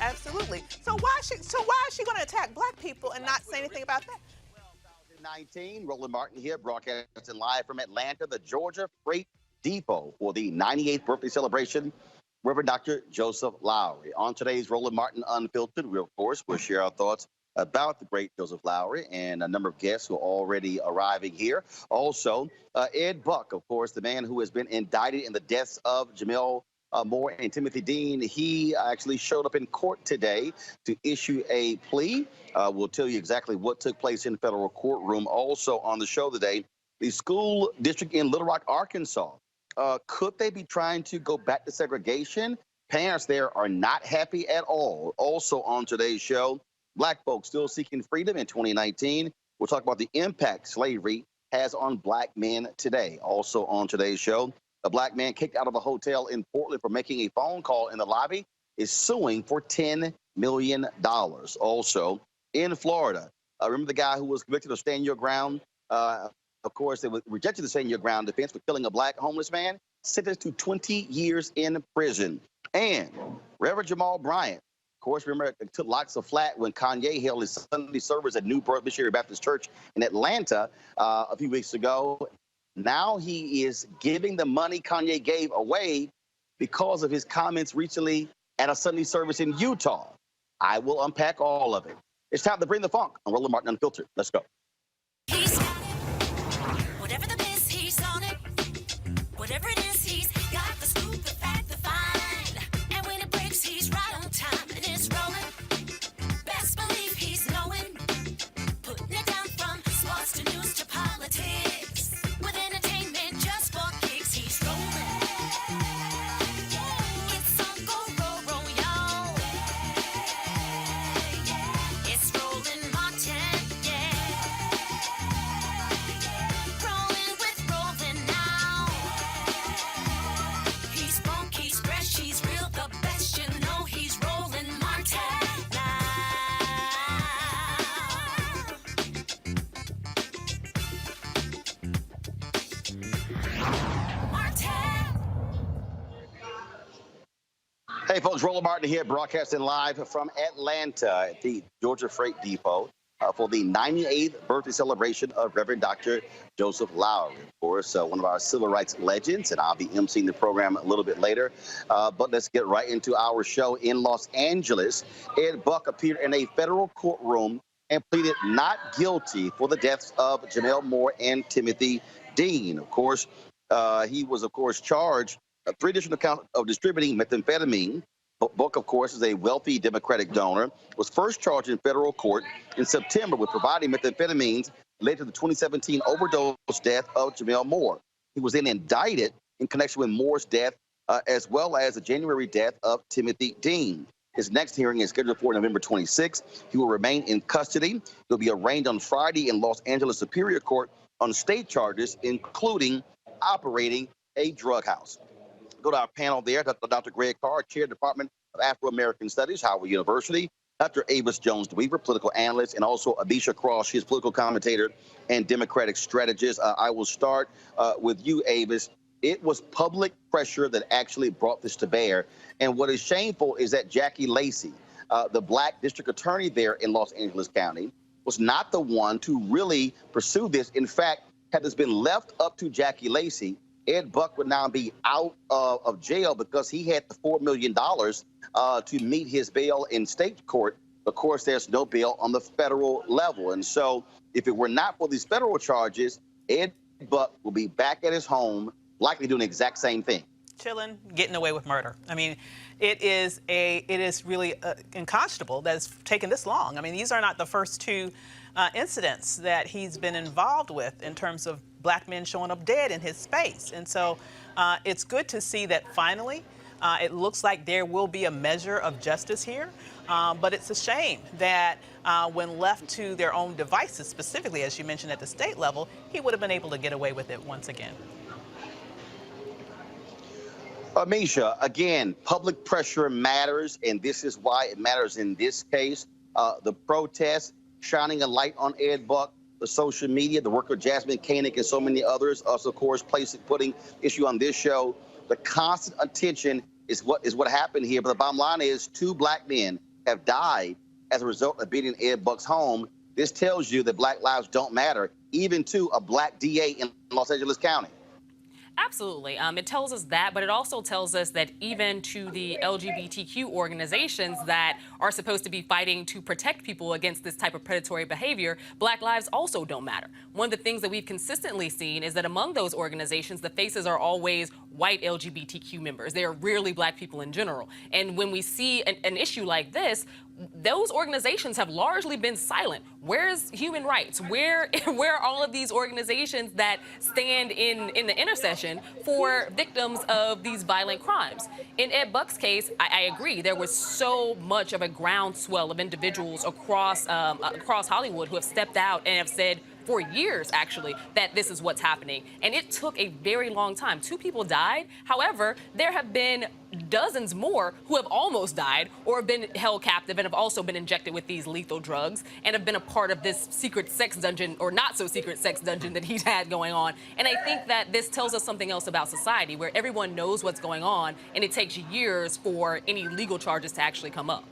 Absolutely. So why is she going to attack black people and not say anything about that? 2019, Roland Martin here, broadcasting live from Atlanta, the Georgia Freight Depot for the 98th birthday celebration. Reverend Dr. Joseph Lowry. On today's Roland Martin Unfiltered, we, of course, will share our thoughts about the great Joseph Lowry and a number of guests who are already arriving here. Also, Ed Buck, of course, the man who has been indicted in the deaths of Jamal Moore and Timothy Dean. He actually showed up in court today to issue a plea. We'll tell you exactly what took place in the federal courtroom. Also on the show today, the school district in Little Rock, Arkansas. Could they be trying to go back to segregation? Parents there are not happy at all. Also on today's show, black folks still seeking freedom in 2019. We'll talk about the impact slavery has on black men today. Also on today's show, a black man kicked out of a hotel in Portland for making a phone call in the lobby is suing for $10 million. Also in Florida, remember the guy who was convicted of stand your ground? Of course, they rejected the stand your ground defense for killing a black homeless man, sentenced to 20 years in prison. And Reverend Jamal Bryant, of course, remember, it took lots of flack when Kanye held his Sunday service at New Birth Missionary Baptist Church in Atlanta a few weeks ago. Now he is giving the money Kanye gave away because of his comments recently at a Sunday service in Utah. I will unpack all of it. It's time to bring the funk on Roland Martin Unfiltered. Let's go. Whatever the biz, he's on it. Whatever it is, he's got the scoop, the fact, the find. And when it breaks, he's right on time and it's rolling. Best believe he's knowing. Putting it down from sports to news to politics. With entertainment just for kicks, he's rolling. It's on go, y'all. It's Roland Martin, yeah. Rolling with Roland now. He's funky, he's fresh, he's real, the best, you know he's Roland Martin now. Martin. Hey, folks, Roland Martin here, broadcasting live from Atlanta at the Georgia Freight Depot for the 98th birthday celebration of Reverend Dr. Joseph Lowry. Of course, one of our civil rights legends, and I'll be emceeing the program a little bit later. But let's get right into our show in Los Angeles. Ed Buck appeared in a federal courtroom and pleaded not guilty for the deaths of Jamal Moore and Timothy Dean. Of course, he was, of course, charged 3 additional counts of distributing methamphetamine. Buck, of course, is a wealthy Democratic donor, was first charged in federal court in September with providing methamphetamines related to the 2017 overdose death of Jamal Moore. He was then indicted in connection with Moore's death, as well as the January death of Timothy Dean. His next hearing is scheduled for November 26th. He will remain in custody. He'll be arraigned on Friday in Los Angeles Superior Court on state charges, including operating a drug house. Go to our panel there. Dr. Greg Carr, Chair, Department of Afro-American Studies, Howard University. Dr. Avis Jones-DeWeaver, political analyst, and also Abisha Cross. She is political commentator and Democratic strategist. I will start with you, Avis. It was public pressure that actually brought this to bear. And what is shameful is that Jackie Lacey, the black district attorney there in Los Angeles County, was not the one to really pursue this. In fact, had this been left up to Jackie Lacey, Ed Buck would now be out of jail because he had the $4 million to meet his bail in state court. Of course, there's no bail on the federal level. And so if it were not for these federal charges, Ed Buck will be back at his home, likely doing the exact same thing. Chilling, getting away with murder. I mean, it is really unconscionable that it's taken this long. I mean, these are not the first 2 incidents that he's been involved with in terms of black men showing up dead in his space. And so it's good to see that finally it looks like there will be a measure of justice here. But it's a shame that when left to their own devices, specifically, as you mentioned, at the state level, he would have been able to get away with it once again. Misha, again, public pressure matters, and this is why it matters in this case. The protests shining a light on Ed Buck, the social media, the work of Jasmine Koenig and so many others, us, of course, putting issue on this show. The constant attention is what happened here. But the bottom line is 2 black men have died as a result of being in Ed Buck's home. This tells you that black lives don't matter, even to a black DA in Los Angeles County. Absolutely. It tells us that, but it also tells us that even to the LGBTQ organizations that are supposed to be fighting to protect people against this type of predatory behavior, black lives also don't matter. One of the things that we've consistently seen is that among those organizations, the faces are always white LGBTQ members. They are rarely black people in general. And when we see an issue like this, those organizations have largely been silent. Where's human rights? Where are all of these organizations that stand in the intercession for victims of these violent crimes? In Ed Buck's case, I agree. There was so much of a groundswell of individuals across Hollywood who have stepped out and have said, for years, actually, that this is what's happening. And it took a very long time. 2 people died. However, there have been dozens more who have almost died or have been held captive and have also been injected with these lethal drugs and have been a part of this secret sex dungeon or not so secret sex dungeon that he's had going on. And I think that this tells us something else about society, where everyone knows what's going on and it takes years for any legal charges to actually come up.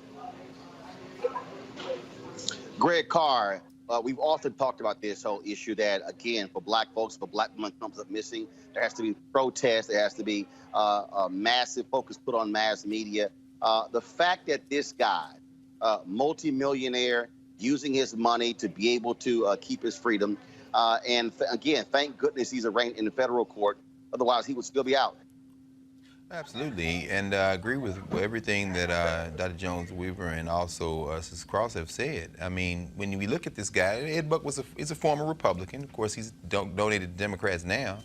Greg Carr, we've often talked about this whole issue that, again, for black folks, for black women comes up missing, there has to be protests, there has to be a massive focus put on mass media. The fact that this guy, multimillionaire, using his money to be able to keep his freedom, and again, thank goodness he's arraigned in the federal court, otherwise he would still be out. Absolutely, and I agree with everything that Dr. Jones-Weaver and also Sis Cross have said. I mean, when we look at this guy, Ed Buck is a former Republican. Of course, he's donated to Democrats now.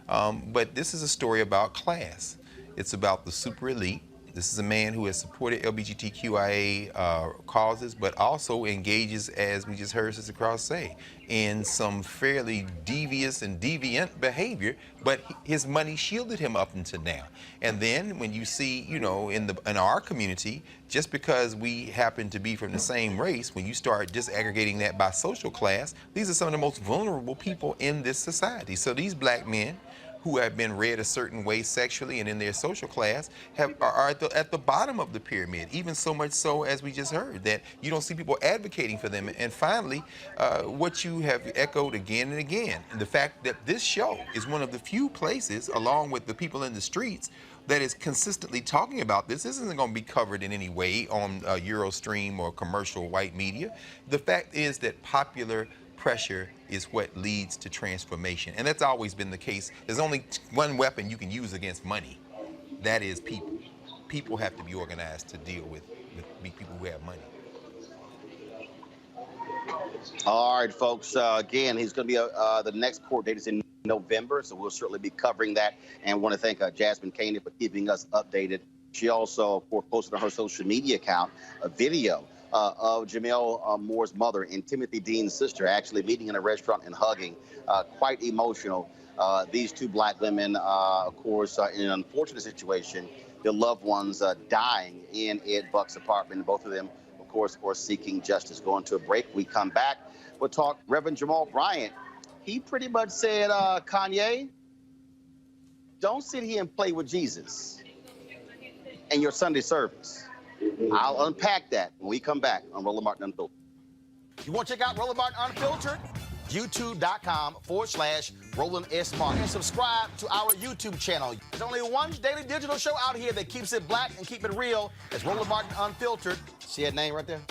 But this is a story about class. It's about the super elite. This is a man who has supported LGBTQIA causes, but also engages, as we just heard Sister Cross say, in some fairly devious and deviant behavior, but his money shielded him up until now. And then when you see, you know, in our community, just because we happen to be from the same race, when you start disaggregating that by social class, these are some of the most vulnerable people in this society. So these black men who have been reared a certain way sexually and in their social class are at the bottom of the pyramid, even so much so, as we just heard, that you don't see people advocating for them. And finally, what you have echoed again and again, the fact that this show is one of the few places, along with the people in the streets, that is consistently talking about this. This isn't going to be covered in any way on Eurostream or commercial white media. The fact is that popular pressure is what leads to transformation. And that's always been the case. There's only one weapon you can use against money. That is people. People have to be organized to deal with people who have money. All right, folks. Again, he's going to be the next court date is in November, so we'll certainly be covering that. And want to thank Jasmine Kanye for keeping us updated. She also, of course, posted on her social media account a video of Jamel Moore's mother and Timothy Dean's sister actually meeting in a restaurant and hugging. Quite emotional. These 2 black women, of course, in an unfortunate situation, their loved ones dying in Ed Buck's apartment. Both of them, of course, seeking justice. Going to a break. We come back. We'll talk Reverend Jamal Bryant. He pretty much said, Kanye, don't sit here and play with Jesus in your Sunday service. I'll unpack that when we come back on Roland Martin Unfiltered. You want to check out Roland Martin Unfiltered? YouTube.com/Roland S. Martin. And subscribe to our YouTube channel. There's only one daily digital show out here that keeps it black and keep it real. It's Roland Martin Unfiltered. See that name right there?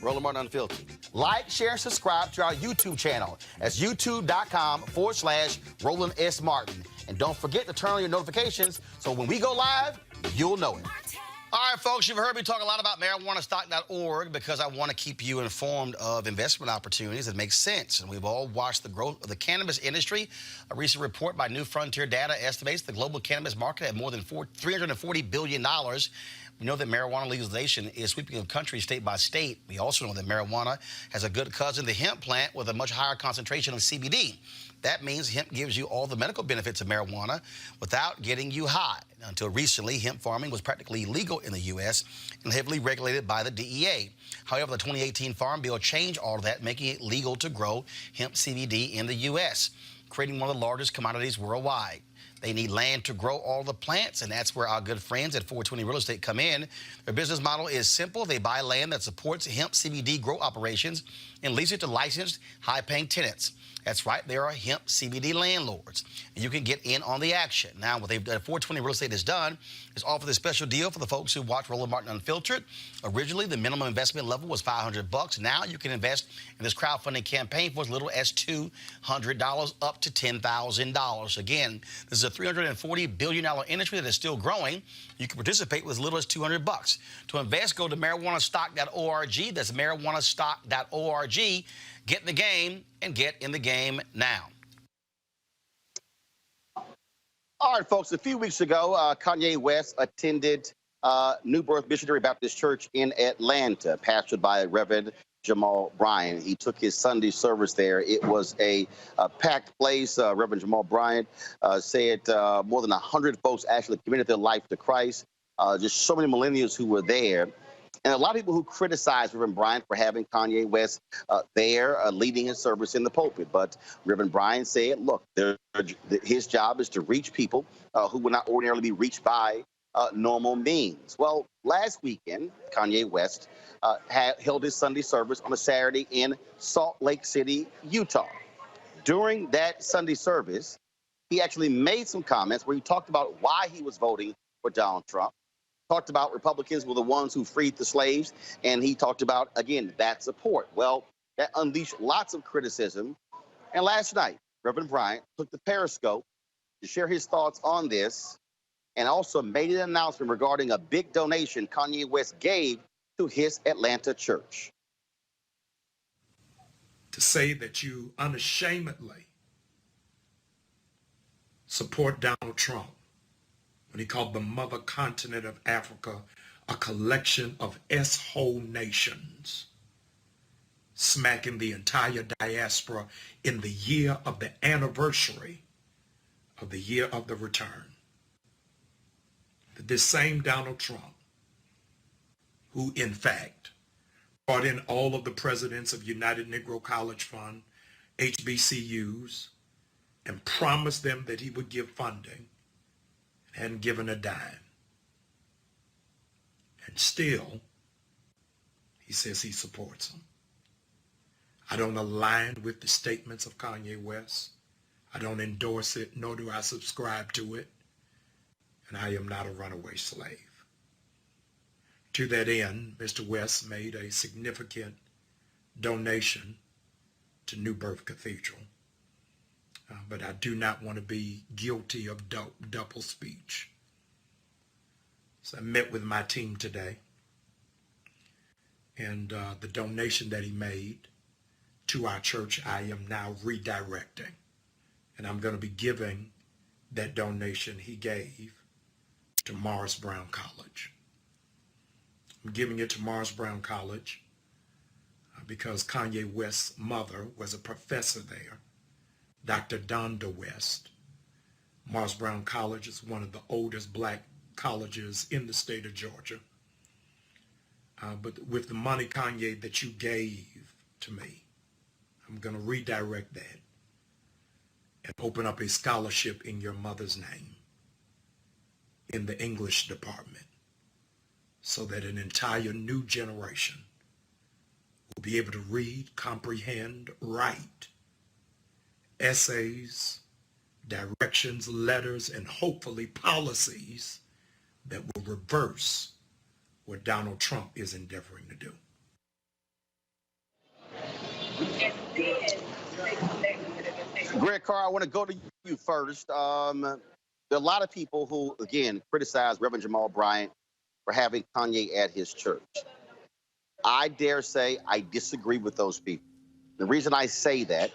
Roland Martin Unfiltered. Like, share, and subscribe to our YouTube channel. That's YouTube.com/Roland S. Martin. And don't forget to turn on your notifications so when we go live, you'll know it. All right, folks, you've heard me talk a lot about marijuanastock.org because I want to keep you informed of investment opportunities that make sense. And we've all watched the growth of the cannabis industry. A recent report by New Frontier Data estimates the global cannabis market at more than $340 billion. We know that marijuana legalization is sweeping the country state by state. We also know that marijuana has a good cousin, the hemp plant, with a much higher concentration of CBD. That means hemp gives you all the medical benefits of marijuana without getting you high. Until recently, hemp farming was practically illegal in the U.S. and heavily regulated by the DEA. However, the 2018 Farm Bill changed all of that, making it legal to grow hemp CBD in the U.S., creating one of the largest commodities worldwide. They need land to grow all the plants, and that's where our good friends at 420 Real Estate come in. Their business model is simple. They buy land that supports hemp CBD grow operations and lease it to licensed, high-paying tenants. That's right, there are hemp CBD landlords, and you can get in on the action. Now, what they've done, 420 Real Estate has done is offer this special deal for the folks who watch Roland Martin Unfiltered. Originally, the minimum investment level was $500. Now you can invest in this crowdfunding campaign for as little as $200 up to $10,000. Again, this is a $340 billion industry that is still growing. You can participate with as little as $200. To invest, go to marijuanastock.org. That's marijuanastock.org. Get in the game and get in the game now. All right, folks, a few weeks ago, Kanye West attended New Birth Missionary Baptist Church in Atlanta, pastored by Reverend Jamal Bryant. He took his Sunday service there. It was a packed place. Reverend Jamal Bryant said more than 100 folks actually committed their life to Christ. Just so many millennials who were there. And a lot of people who criticize Reverend Bryant for having Kanye West there leading his service in the pulpit. But Reverend Bryant said, look, his job is to reach people who would not ordinarily be reached by normal means. Well, last weekend, Kanye West held his Sunday service on a Saturday in Salt Lake City, Utah. During that Sunday service, he actually made some comments where he talked about why he was voting for Donald Trump. Talked about Republicans were the ones who freed the slaves, and he talked about, again, that support. Well, that unleashed lots of criticism. And last night, Reverend Bryant took the Periscope to share his thoughts on this and also made an announcement regarding a big donation Kanye West gave to his Atlanta church. To say that you unashamedly support Donald Trump when he called the mother continent of Africa a collection of S-hole nations, smacking the entire diaspora in the year of the anniversary of the year of the return. This same Donald Trump, who in fact brought in all of the presidents of United Negro College Fund, HBCUs, and promised them that he would give funding, hadn't given a dime. And still, he says he supports them. I don't align with the statements of Kanye West. I don't endorse it, nor do I subscribe to it. And I am not a runaway slave. To that end, Mr. West made a significant donation to New Birth Cathedral. But I do not want to be guilty of double speech. So I met with my team today, and the donation that he made to our church, I am now redirecting. And I'm going to be giving that donation he gave to Morris Brown College. I'm giving it to Morris Brown College because Kanye West's mother was a professor there, Dr. Donda West. Morris Brown College is one of the oldest black colleges in the state of Georgia. But with the money, Kanye, that you gave to me, I'm going to redirect that and open up a scholarship in your mother's name in the English department so that an entire new generation will be able to read, comprehend, write essays, directions, letters, and hopefully policies that will reverse what Donald Trump is endeavoring to do. Greg Carr, I want to go to you first. There are a lot of people who, again, criticize Reverend Jamal Bryant for having Kanye at his church. I dare say I disagree with those people. The reason I say that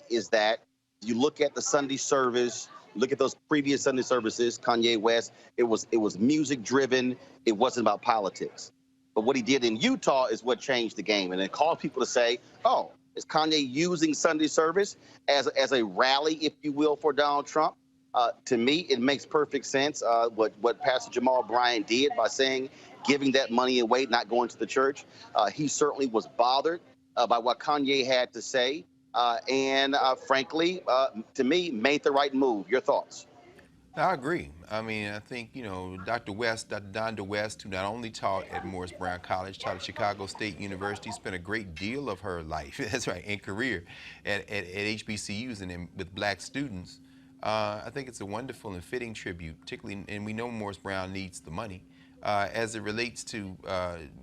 is that you look at the Sunday service, look at those previous Sunday services, Kanye West, it was music driven. It wasn't about politics. But what he did in Utah is what changed the game. And it caused people to say, oh, is Kanye using Sunday service as a rally, if you will, for Donald Trump? To me, it makes perfect sense what Pastor Jamal Bryant did by saying, giving that money away, not going to the church. He certainly was bothered by what Kanye had to say. And frankly, to me, made the right move. Your thoughts? I agree. I mean, I think, you know, Dr. West, Dr. Donda West, who not only taught at Morris Brown College, taught at Chicago State University, spent a great deal of her life, that's right, and career at HBCUs and with black students. I think it's a wonderful and fitting tribute, particularly, and we know Morris Brown needs the money. As it relates to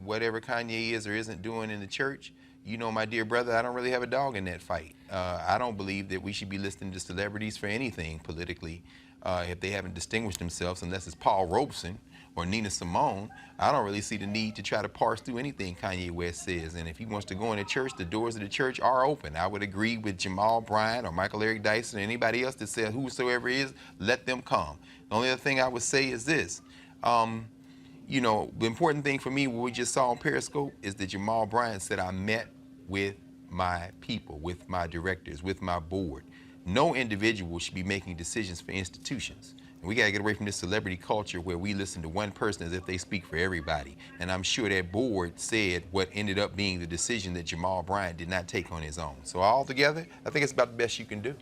whatever Kanye is or isn't doing in the church, you know, my dear brother, I don't really have a dog in that fight. I don't believe that we should be listening to celebrities for anything politically. If they haven't distinguished themselves, unless it's Paul Robeson or Nina Simone, I don't really see the need to try to parse through anything Kanye West says. And if he wants to go in the church, the doors of the church are open. I would agree with Jamal Bryant or Michael Eric Dyson or anybody else that says whosoever is, let them come. The only other thing I would say is this. You know, the important thing for me, what we just saw on Periscope, is that Jamal Bryant said, I met with my people, with my directors, with my board. No individual should be making decisions for institutions. And we got to get away from this celebrity culture where we listen to one person as if they speak for everybody. And I'm sure that board said what ended up being the decision that Jamal Bryant did not take on his own. So altogether, I think it's about the best you can do.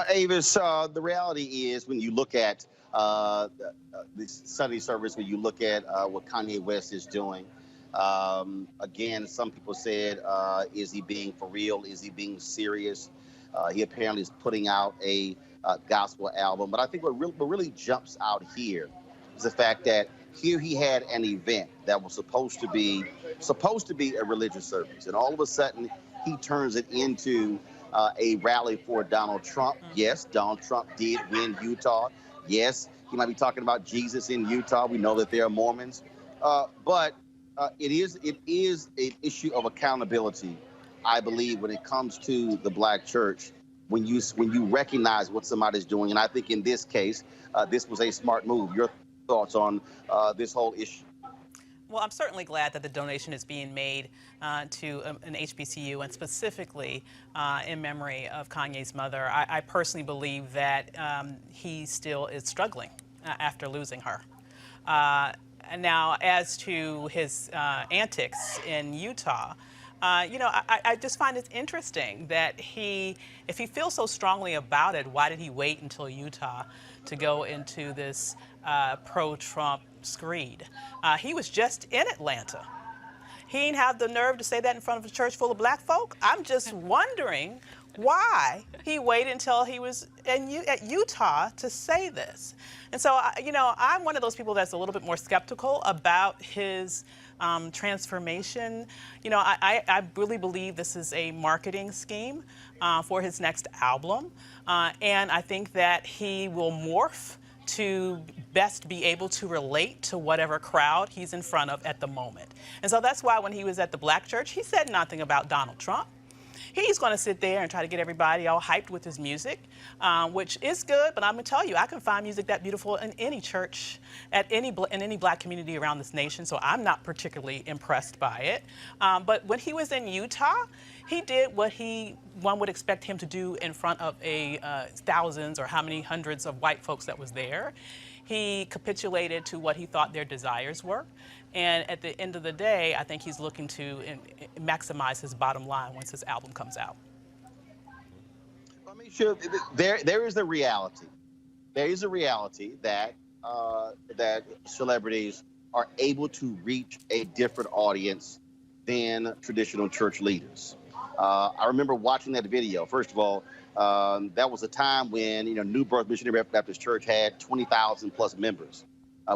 Avis, the reality is when you look at the Sunday service, when you look at what Kanye West is doing, again, some people said, is he being for real? Is he being serious? He apparently is putting out a gospel album. But I think what really jumps out here is the fact that here he had an event that was supposed to be a religious service, and all of a sudden he turns it into a rally for Donald Trump. Yes, Donald Trump did win Utah. Yes, he might be talking about Jesus in Utah. We know that there are Mormons, but it is an issue of accountability, I believe, when it comes to the black church. When you recognize what somebody's doing, and I think in this case, this was a smart move. Your thoughts on this whole issue? Well, I'm certainly glad that the donation is being made to an HBCU, and specifically in memory of Kanye's mother. I personally believe that he still is struggling after losing her. Now, as to his antics in Utah, you know, I just find it interesting that if he feels so strongly about it, why did he wait until Utah to go into this pro-Trump screed? He was just in Atlanta. He didn't have the nerve to say that in front of a church full of black folk. I'm just wondering why he waited until he was at Utah to say this. And so, you know, I'm one of those people that's a little bit more skeptical about his transformation. You know, I really believe this is a marketing scheme for his next album. And I think that he will morph to best be able to relate to whatever crowd he's in front of at the moment. And so that's why when he was at the black church, he said nothing about Donald Trump. He's going to sit there and try to get everybody all hyped with his music, which is good, but I'm going to tell you, I can find music that beautiful in any church, in any black community around this nation, so I'm not particularly impressed by it. But when he was in Utah, he did what one would expect him to do in front of thousands or how many hundreds of white folks that was there. He capitulated to what he thought their desires were. And at the end of the day, I think he's looking to maximize his bottom line once his album comes out. I mean, sure, there is a reality. There is a reality that that celebrities are able to reach a different audience than traditional church leaders. I remember watching that video. First of all, that was a time when, you know, New Birth Missionary Baptist Church had 20,000 plus members,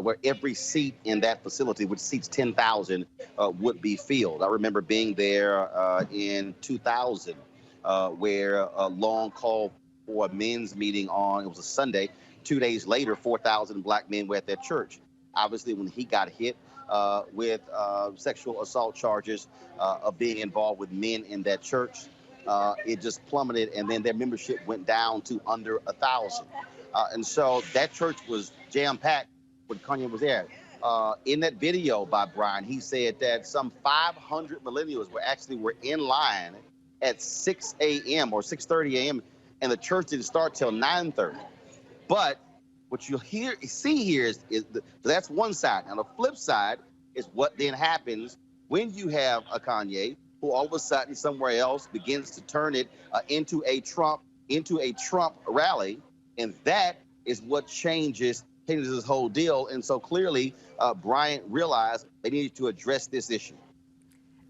where every seat in that facility, which seats 10,000, would be filled. I remember being there in 2000, where a long call for a men's meeting it was a Sunday. 2 days later, 4,000 black men were at that church. Obviously, when he got hit with sexual assault charges of being involved with men in that church, it just plummeted, and then their membership went down to under 1,000. And so that church was jam-packed when Kanye was there. In that video by Brian, he said that some 500 millennials were in line at 6 a.m. or 6:30 a.m., and the church didn't start till 9:30. But what you'll see here is that's one side. Now, the flip side is what then happens when you have a Kanye who all of a sudden somewhere else begins to turn it into a Trump rally, And that is what changes this whole deal. And so clearly, Bryant realized they needed to address this issue.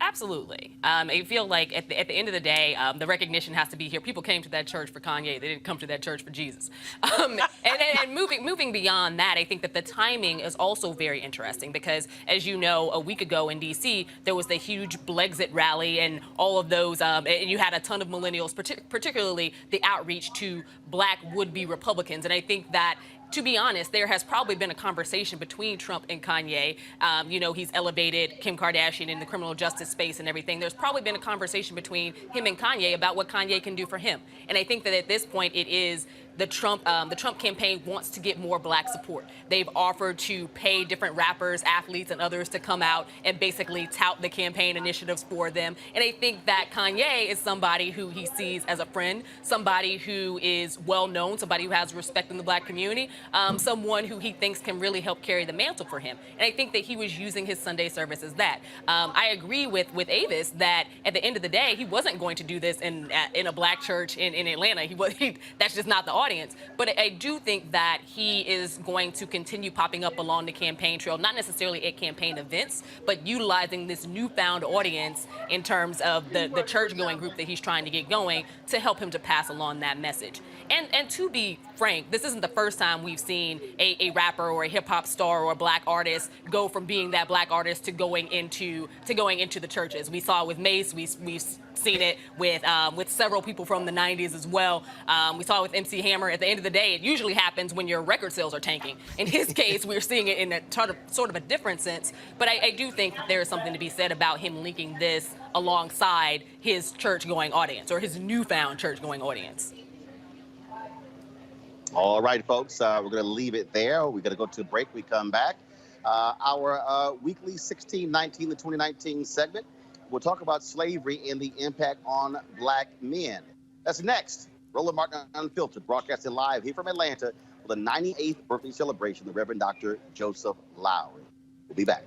Absolutely. I feel like at the end of the day, the recognition has to be here. People came to that church for Kanye. They didn't come to that church for Jesus. And moving beyond that, I think that the timing is also very interesting because, as you know, a week ago in D.C., there was the huge Blexit rally and all of those, and you had a ton of millennials, particularly the outreach to black would-be Republicans. And I think that, to be honest, there has probably been a conversation between Trump and Kanye. You know, he's elevated Kim Kardashian in the criminal justice space and everything. There's probably been a conversation between him and Kanye about what Kanye can do for him. And I think that at this point, it is the Trump campaign wants to get more black support. They've offered to pay different rappers, athletes, and others to come out and basically tout the campaign initiatives for them. And I think that Kanye is somebody who he sees as a friend, somebody who is well known, somebody who has respect in the black community, someone who he thinks can really help carry the mantle for him. And I think that he was using his Sunday service as that. I agree with Avis that at the end of the day, he wasn't going to do this in a black church in Atlanta. That's just not the audience. But I do think that he is going to continue popping up along the campaign trail, not necessarily at campaign events, but utilizing this newfound audience in terms of the church-going group that he's trying to get going to help him to pass along that message. And to be frank, this isn't the first time we've seen a rapper or a hip-hop star or a black artist go from being that black artist to going into the churches. We saw it with Mace. We've seen it with several people from the 90s as well. We saw it with MC Hammer. At the end of the day, it usually happens when your record sales are tanking. In his case, we're seeing it in a sort of a different sense. But I do think that there is something to be said about him linking this alongside his church-going audience or his newfound church-going audience. All right, folks, we're going to leave it there. We're going to go to a break. We come back. Our weekly 1619 to 2019 segment. We'll talk about slavery and the impact on black men. That's next. Roland Martin Unfiltered, broadcasting live here from Atlanta for the 98th birthday celebration of the Reverend Dr. Joseph Lowry. We'll be back.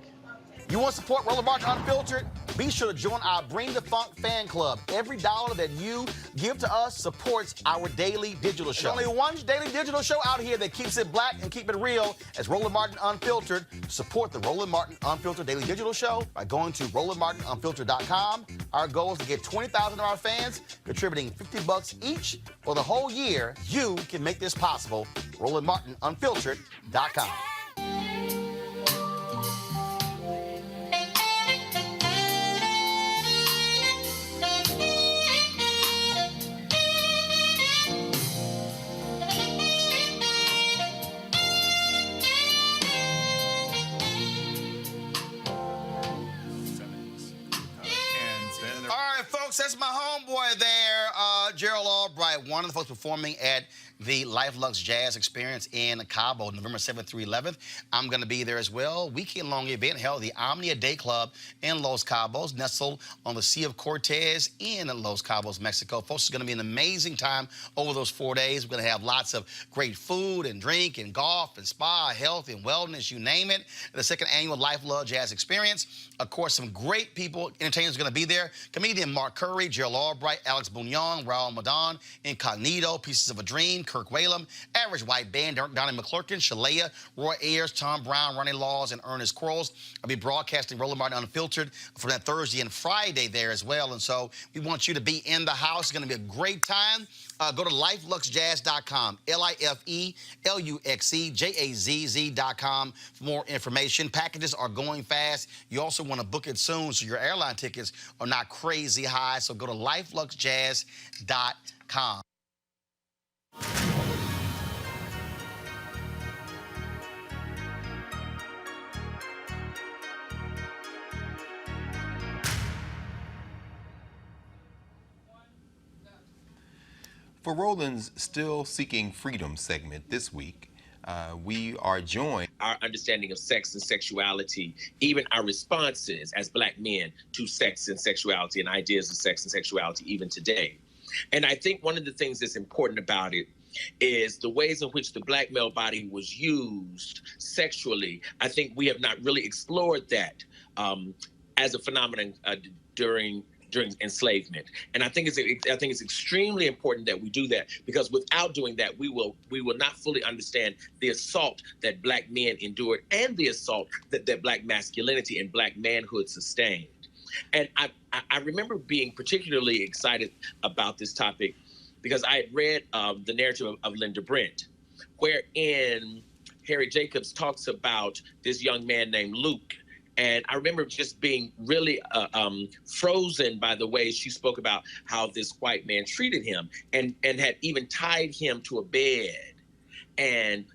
You want to support Roland Martin Unfiltered? Be sure to join our Bring the Funk fan club. Every dollar that you give to us supports our daily digital show. There's only one daily digital show out here that keeps it black and keep it real as Roland Martin Unfiltered. Support the Roland Martin Unfiltered daily digital show by going to RolandMartinUnfiltered.com. Our goal is to get 20,000 of our fans contributing $50 each for the whole year. You can make this possible. RolandMartinUnfiltered.com. That's my homeboy there, Jamal Bryant, one of the folks performing at the Luxe Jazz Experience in Cabo, November 7th through 11th. I'm going to be there as well. Weekend-long event held at the Omnia Day Club in Los Cabos, nestled on the Sea of Cortez in Los Cabos, Mexico. Folks, it's going to be an amazing time over those 4 days. We're going to have lots of great food and drink and golf and spa, health and wellness, you name it. The second annual Luxe Jazz Experience. Of course, some great people, entertainers are going to be there. Comedian Mark Curry, Jamal Bryant, Alex Bugnon, Raul Madon, Incognito, Pieces of a Dream, Kirk Whalum, Average White Band, Donnie McClurkin, Shalea, Roy Ayers, Tom Brown, Ronnie Laws, and Ernest Quarles. I'll be broadcasting Roland Martin Unfiltered for that Thursday and Friday there as well. And so we want you to be in the house. It's going to be a great time. Go to LifeLuxeJazz.com, LifeLuxeJazz.com for more information. Packages are going fast. You also want to book it soon so your airline tickets are not crazy high. So go to LifeLuxeJazz.com. For Roland's Still Seeking Freedom segment this week, we are joined. Our understanding of sex and sexuality, even our responses as black men to sex and sexuality and ideas of sex and sexuality even today. And I think one of the things that's important about it is the ways in which the black male body was used sexually. I think we have not really explored that as a phenomenon during during enslavement. And I think it's extremely important that we do that, because without doing that, we will not fully understand the assault that Black men endured and the assault that Black masculinity and Black manhood sustained. And I remember being particularly excited about this topic because I had read the narrative of Linda Brent, wherein Harriet Jacobs talks about this young man named Luke. And I remember just being really frozen by the way she spoke about how this white man treated him and had even tied him to a bed and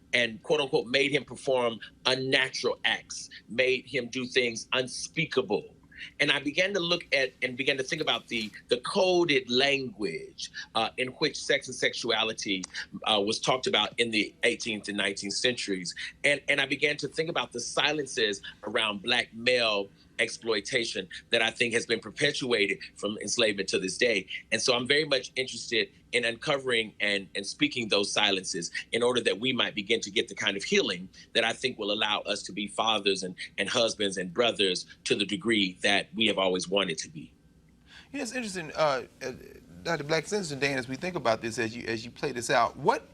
quote unquote made him perform unnatural acts, made him do things unspeakable. And I began to look at and began to think about the coded language in which sex and sexuality was talked about in the 18th and 19th centuries. And I began to think about the silences around Black male exploitation that I think has been perpetuated from enslavement to this day. And so I'm very much interested in uncovering and speaking those silences in order that we might begin to get the kind of healing that I think will allow us to be fathers and husbands and brothers to the degree that we have always wanted to be. Yeah, it's interesting, Dr. Black, it's interesting, Dan, as we think about this, as you play this out, what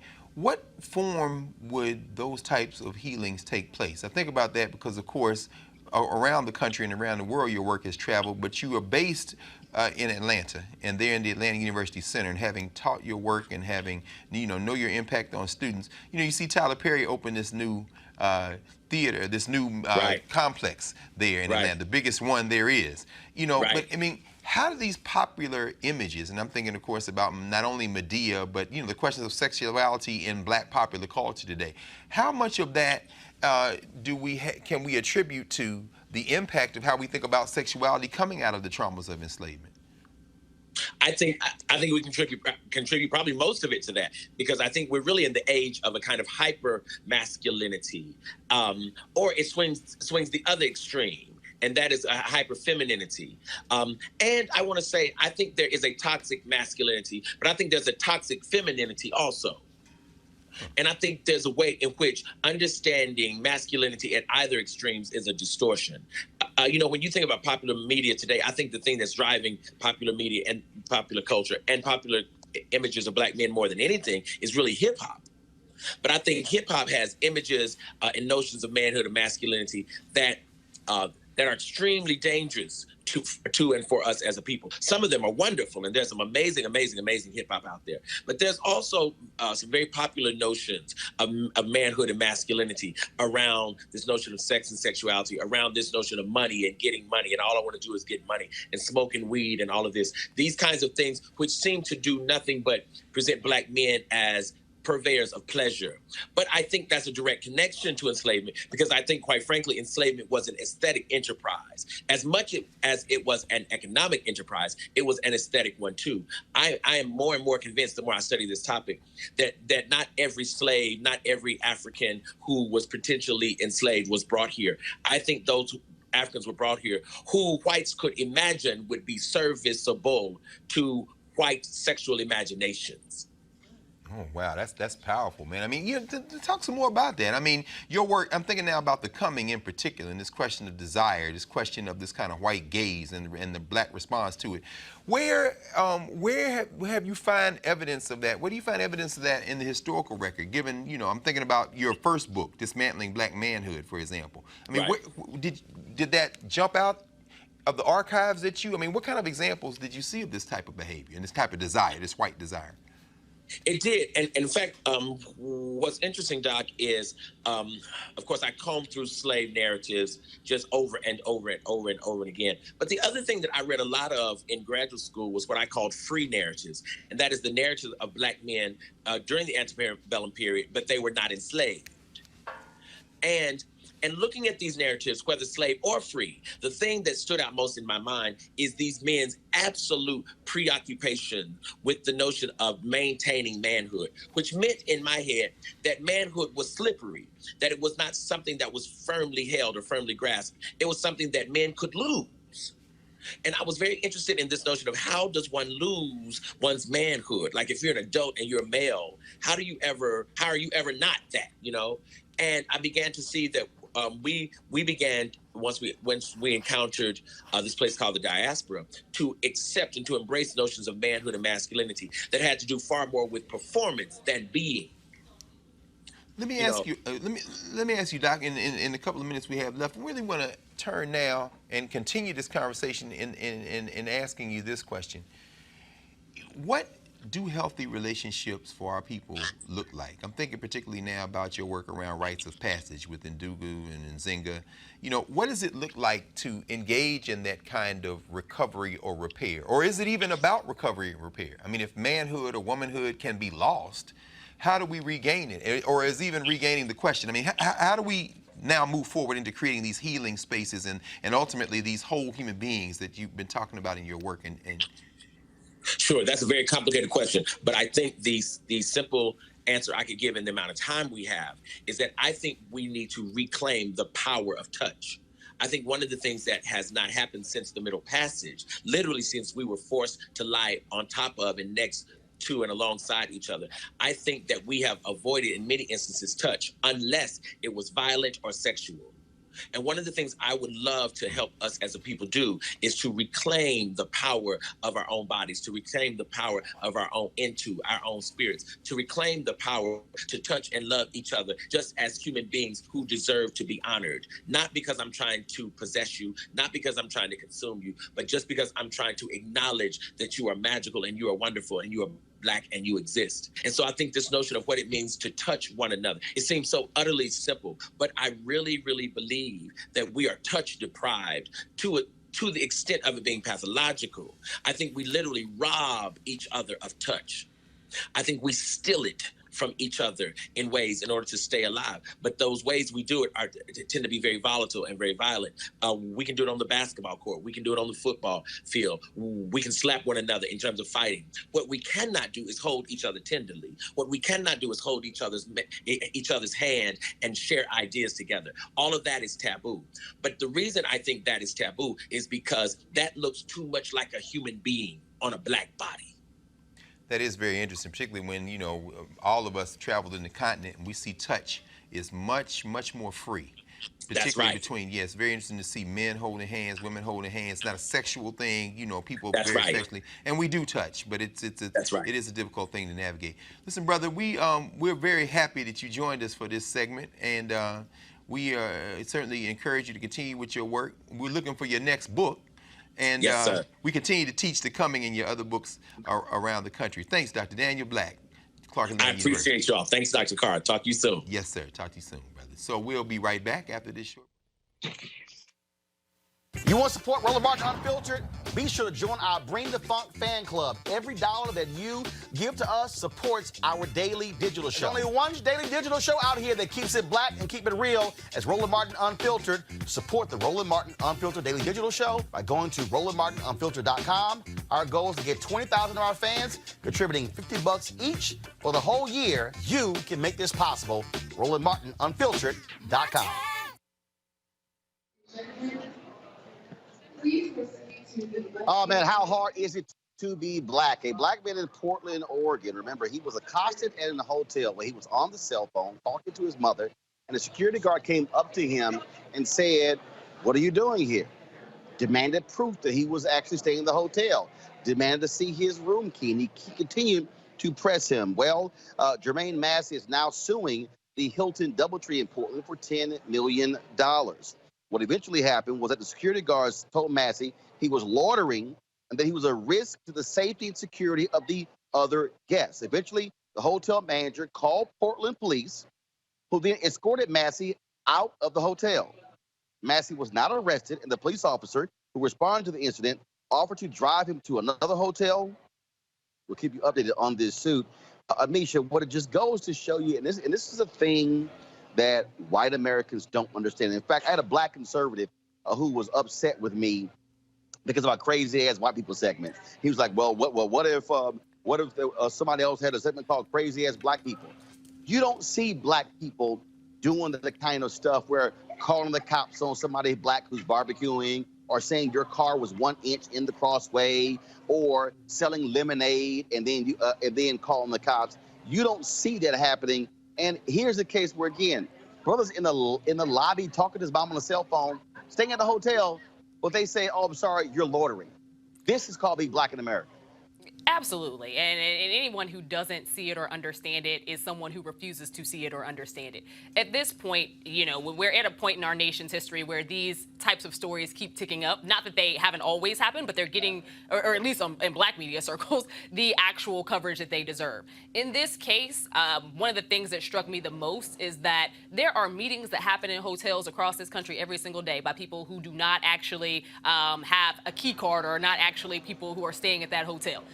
form would those types of healings take place? I think about that because, of course, around the country and around the world your work has traveled, but you are based in Atlanta, and there in the Atlanta University Center, and having taught your work and having, know your impact on students. You see Tyler Perry open this new theater, this new complex there in Atlanta, the biggest one there is. But I mean, how do these popular images, and I'm thinking, of course, about not only Medea, but the questions of sexuality in Black popular culture today, how much of that can we attribute to the impact of how we think about sexuality coming out of the traumas of enslavement? I think we contribute probably most of it to that, because I think we're really in the age of a kind of hyper masculinity, or it swings the other extreme, and that is a hyper femininity. And I want to say, I think there is a toxic masculinity, but I think there's a toxic femininity also. And I think there's a way in which understanding masculinity at either extremes is a distortion. When you think about popular media today, I think the thing that's driving popular media and popular culture and popular images of Black men more than anything is really hip hop. But I think hip hop has images and notions of manhood and masculinity that are extremely dangerous to and for us as a people. Some of them are wonderful, and there's some amazing hip hop out there. But there's also some very popular notions of manhood and masculinity around this notion of sex and sexuality, around this notion of money and getting money, and all I want to do is get money, and smoking weed and all of this. These kinds of things which seem to do nothing but present Black men as purveyors of pleasure. But I think that's a direct connection to enslavement, because I think, quite frankly, enslavement was an aesthetic enterprise. As much as it was an economic enterprise, it was an aesthetic one too. I am more and more convinced the more I study this topic that not every slave, not every African who was potentially enslaved was brought here. I think those Africans were brought here who whites could imagine would be serviceable to white sexual imaginations. Oh, wow, that's powerful, man. I mean, talk some more about that. I mean, your work, I'm thinking now about the coming in particular, and this question of desire, this question of this kind of white gaze and the Black response to it. Where have you find evidence of that? Where do you find evidence of that in the historical record? Given, I'm thinking about your first book, Dismantling Black Manhood, for example. I mean, did that jump out of the archives at you? I mean, what kind of examples did you see of this type of behavior and this type of desire, this white desire? It did. And in fact, what's interesting, Doc, is, of course, I combed through slave narratives just over and over and over and over and again. But the other thing that I read a lot of in graduate school was what I called free narratives. And that is the narrative of Black men during the antebellum period, but they were not enslaved. And looking at these narratives, whether slave or free, the thing that stood out most in my mind is these men's absolute preoccupation with the notion of maintaining manhood, which meant in my head that manhood was slippery, that it was not something that was firmly held or firmly grasped. It was something that men could lose. And I was very interested in this notion of how does one lose one's manhood? Like if you're an adult and you're a male, how are you ever not that, And I began to see that we began once we encountered this place called the diaspora to accept and to embrace notions of manhood and masculinity that had to do far more with performance than being. Let me ask you. Let me ask you, Doc. In the couple of minutes we have left, I really want to turn now and continue this conversation in asking you this question: what do healthy relationships for our people look like? I'm thinking particularly now about your work around rites of passage with Ndugu and Nzinga. You know, what does it look like to engage in that kind of recovery or repair? Or is it even about recovery and repair? I mean, if manhood or womanhood can be lost, how do we regain it? Or is even regaining the question? I mean, how do we now move forward into creating these healing spaces and ultimately these whole human beings that you've been talking about in your work? And Sure, that's a very complicated question, but I think the simple answer I could give in the amount of time we have is that I think we need to reclaim the power of touch. I think one of the things that has not happened since the Middle Passage, literally since we were forced to lie on top of and next to and alongside each other, I think that we have avoided in many instances touch unless it was violent or sexual. And one of the things I would love to help us as a people do is to reclaim the power of our own bodies, to reclaim the power of our own our own spirits, to reclaim the power to touch and love each other just as human beings who deserve to be honored. Not because I'm trying to possess you, not because I'm trying to consume you, but just because I'm trying to acknowledge that you are magical and you are wonderful and you are Black and you exist. And so I think this notion of what it means to touch one another, it seems so utterly simple, but I really, really believe that we are touch deprived to the extent of it being pathological. I think we literally rob each other of touch. I think we steal it from each other in ways in order to stay alive. But those ways we do it tend to be very volatile and very violent. We can do it on the basketball court. We can do it on the football field. We can slap one another in terms of fighting. What we cannot do is hold each other tenderly. What we cannot do is hold each other's hand and share ideas together. All of that is taboo. But the reason I think that is taboo is because that looks too much like a human being on a Black body. that is very interesting, particularly when, you know, all of us traveled in the continent and we see touch is much, much more free. Particularly between, yes, very interesting to see men holding hands, women holding hands. It's not a sexual thing, you know, people very sexually, and we do touch, but it is a difficult thing to navigate. Listen, brother, we're very happy that you joined us for this segment, and we certainly encourage you to continue with your work. We're looking for your next book, and we continue to teach the coming in your other books around the country. Thanks, Dr. Daniel Black. I appreciate y'all. Thanks, Dr. Carr. Talk to you soon. Yes, sir. Talk to you soon, brother. So we'll be right back after this short. You want to support Roland Martin Unfiltered? Be sure to join our Bring the Funk fan club. Every dollar that you give to us supports our daily digital show. There's only one daily digital show out here that keeps it black and keep it real as Roland Martin Unfiltered. Support the Roland Martin Unfiltered daily digital show by going to RolandMartinUnfiltered.com. Our goal is to get 20,000 of our fans contributing $50 each for the whole year. You can make this possible. RolandMartinUnfiltered.com. Oh, man, how hard is it to be black? A black man in Portland, Oregon. Remember, he was accosted in a hotel where he was on the cell phone talking to his mother, and a security guard came up to him and said, "What are you doing here?" Demanded proof that he was actually staying in the hotel. Demanded to see his room key, and he continued to press him. Well, Jermaine Massey is now suing the Hilton Doubletree in Portland for $10 million. What eventually happened was that the security guards told Massey he was loitering and that he was a risk to the safety and security of the other guests. Eventually, the hotel manager called Portland police, who then escorted Massey out of the hotel. Massey was not arrested, and the police officer who responded to the incident offered to drive him to another hotel. We'll keep you updated on this suit. Amisha, what it just goes to show you, and this is a thing that white Americans don't understand. In fact, I had a black conservative who was upset with me because of our crazy ass white people segment. He was like, "Well, what if somebody else had a segment called Crazy Ass Black People?" You don't see black people doing the kind of stuff where calling the cops on somebody black who's barbecuing, or saying your car was 1 inch in the crossway, or selling lemonade and then calling the cops. You don't see that happening. And here's the case where, again, brothers in the lobby talking to his mom on the cell phone, staying at the hotel, but they say, "Oh, I'm sorry, you're loitering." This is called being black in America. Absolutely. And anyone who doesn't see it or understand it is someone who refuses to see it or understand it. At this point, you know, we're at a point in our nation's history where these types of stories keep ticking up. Not that they haven't always happened, but they're getting, or at least in black media circles, the actual coverage that they deserve. In this case, one of the things that struck me the most is that there are meetings that happen in hotels across this country every single day by people who do not actually have a key card or are not actually people who are staying at that hotel.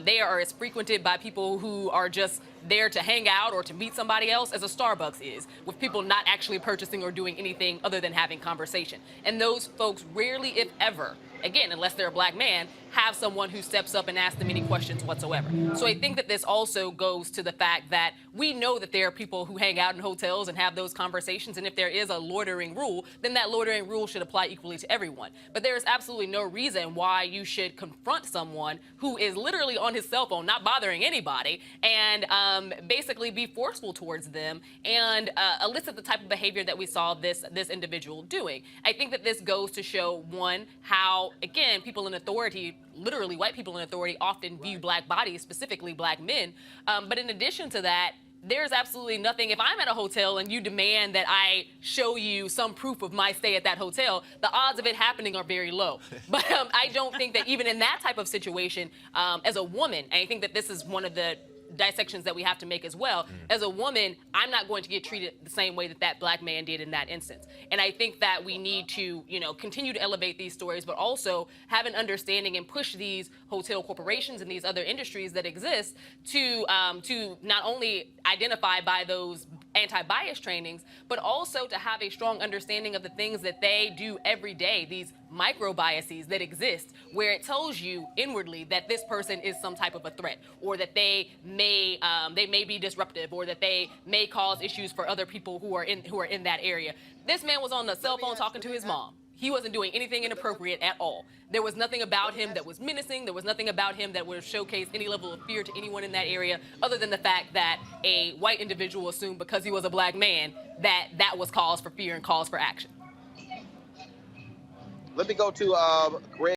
They are as frequented by people who are just there to hang out or to meet somebody else as a Starbucks is, with people not actually purchasing or doing anything other than having conversation. And those folks rarely, if ever, again, unless they're a black man, have someone who steps up and asks them any questions whatsoever. So I think that this also goes to the fact that we know that there are people who hang out in hotels and have those conversations, and if there is a loitering rule, then that loitering rule should apply equally to everyone. But there is absolutely no reason why you should confront someone who is literally on his cell phone, not bothering anybody, and basically be forceful towards them and elicit the type of behavior that we saw this individual doing. I think that this goes to show, one, how, again, people in authority, literally white people in authority, often view black bodies, specifically black men. But in addition to that, there's absolutely nothing. If I'm at a hotel and you demand that I show you some proof of my stay at that hotel, the odds of it happening are very low. But I don't think that even in that type of situation, as a woman, and I think that this is one of the dissections that we have to make as well. As a woman, I'm not going to get treated the same way that that black man did in that instance. And I think that we need to, you know, continue to elevate these stories, but also have an understanding and push these hotel corporations and these other industries that exist to not only identify by those anti-bias trainings, but also to have a strong understanding of the things that they do every day, these micro biases that exist, where it tells you inwardly that this person is some type of a threat, or that they may be disruptive, or that they may cause issues for other people who are in that area. This man was on the cell phone talking to his mom. He wasn't doing anything inappropriate at all. There was nothing about him that was menacing. There was nothing about him that would have showcased any level of fear to anyone in that area, other than the fact that a white individual assumed because he was a black man that was cause for fear and cause for action. Let me go to Greg.